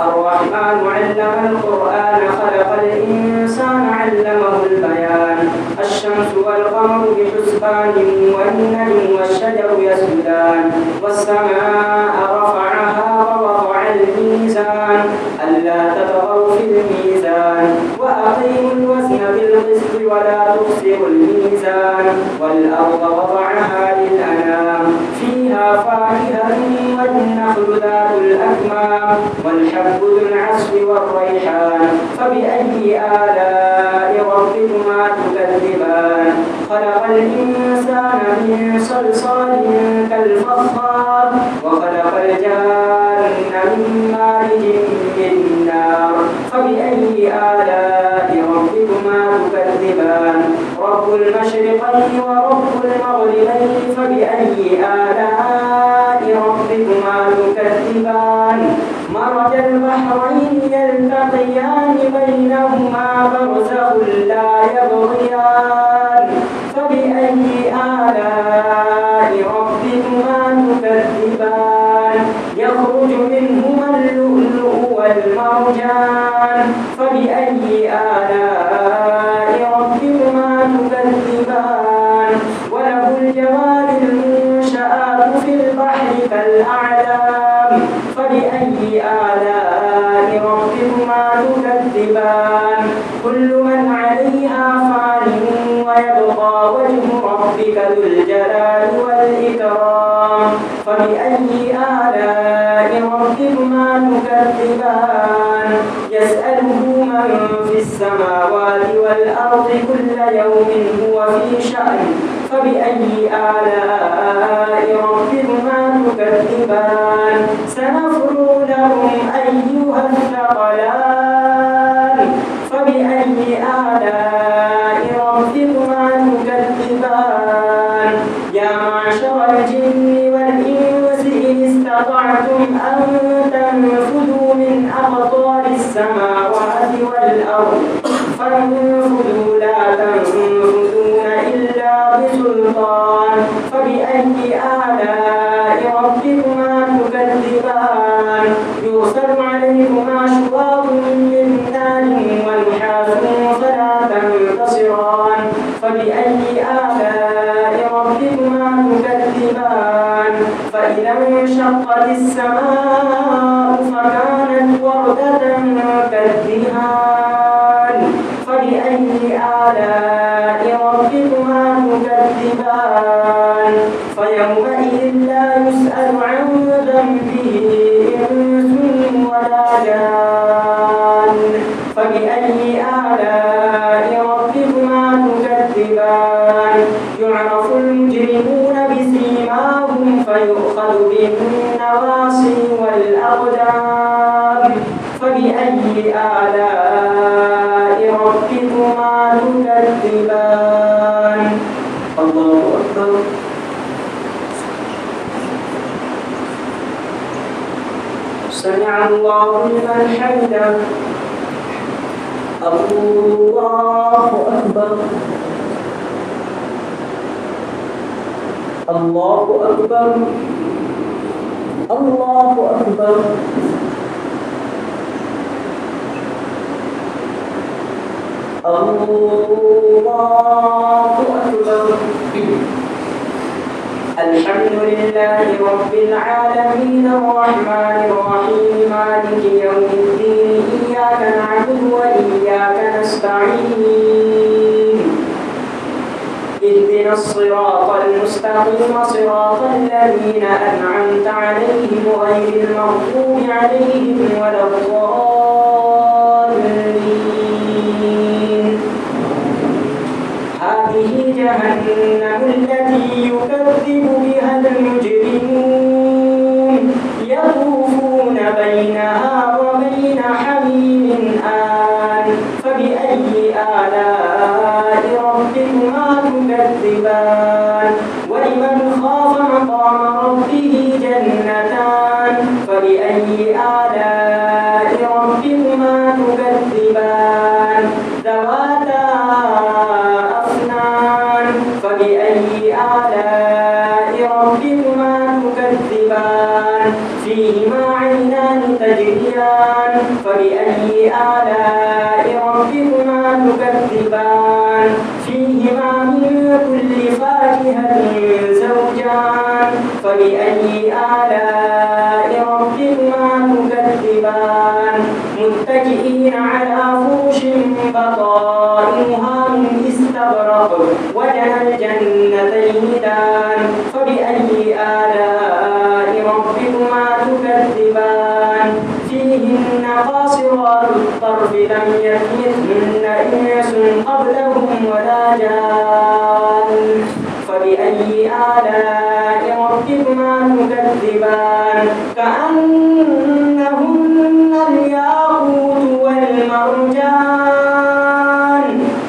الرحمن علم القرآن خلق الإنسان علمه البيان الشمس والقمر بحسبان والنجم والشجر يسجدان والسماء رفعها ووضع الميزان ألا تطغوا في الميزان وأقيموا الوزن بالقسط ولا تخسروا الميزان والأرض وضعها للأنام فيها فاكهة والنخل ذات الأكمام والحب ذو العصف والريحان فبأي آلاء ربكما تكذبان خلق الإنسان من صلصال كالفخار وخلق الجان من مارج من نار فبأي آلاء ربكما تكذبان رب المشرقين ورب المغربين فبأي آلاء ربكما تكذبان مرج البحرين يلتقيان بينهما برزخ لا يبغيان فبأي آلاء ربكما تكذبان يخرج منهما اللؤلؤ والمرجان فبأي آلاء ربكما تكذبان وله الجوار المنشآت في البحر كالأعلام فبأي آلاء ربكما تكذبان كل من عليها فان ويبقى وجه ربك ذو الجلال والإكرام فبأي آلاء ربكما تكذبان يسأله من في السماوات والأرض كل يوم هو في شأن فبأي آلاء ربكما تكذبان سنفرغ لكم أيها الثقلان فبأي آلاء ربكما تكذبان يا معشر الجن والإنس إن استطعتم أن تنفذوا من أقطار السماوات والأرض فانفذوا لا تنفذون إلا بسلطان فبأي آلاء ربكما تكذبان يرسل عليكما شواظ من نار ونحاس فلا تنتصران فبأي آلاء ربكما تكذبان فإذا انشقت السماء فكانت وردة كالدهان فبأي آلاء ربكما تكذبان فيومئذ لا يسأل عن ذنبه إنس ولا جان فبأي آلاء ربكما تكذبان يعرف المجرمون بسيماهم فيؤخذ بالنواصي والأقدام فبأي آلاء ربكما تكذبان الله أكبر سمع الله لمن حمده الله أكبر الله أكبر الله أكبر الله أكبر الحمد لله رب العالمين الرحمن الرحيم مالك يوم الدين إياك نعبد وإياك نستعين اهدنا الصراط المستقيم صراط الذين أنعمت عليهم غير المغضوب عليهم ولا الضالين هذه جهنم التي يكذب بها المجرمون يطوفون بينها وبين حميم آن فبأي آلاء ربكما تكذبان ولمن خاف مقام ربه جنتان فبأي آلاء ربكما تكذبان ذواتا أفنان فبأي آلاء ربكما تكذبان فيهما عينان تجريان فبأي آلاء ربكما تكذبان فيهما من كل فاكهة زوجان فبأي آلاء ربكما تكذبان متكئين على فرش بطائنها من استبرق وجنى الجنتين دان فبأي آلاء ربكما تكذبان فيهن قاصرات الطرف لم يطمثهن إنس قبلهم ولا جان فبأي آلاء ربكما تكذبان كأنهن الياقوت والمرجان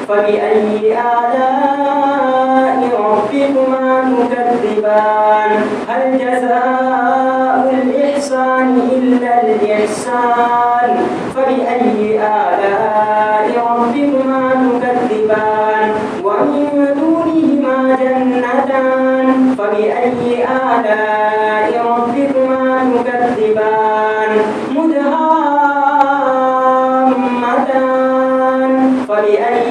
فبأي آلاء ربكما تكذبان هل جزاء الإحسان إلا الإحسان فبأي آلاء ربكما تكذبان ومن دونهما جنتان فبأي آلاء ربكما تكذبان مدهامتان فبأي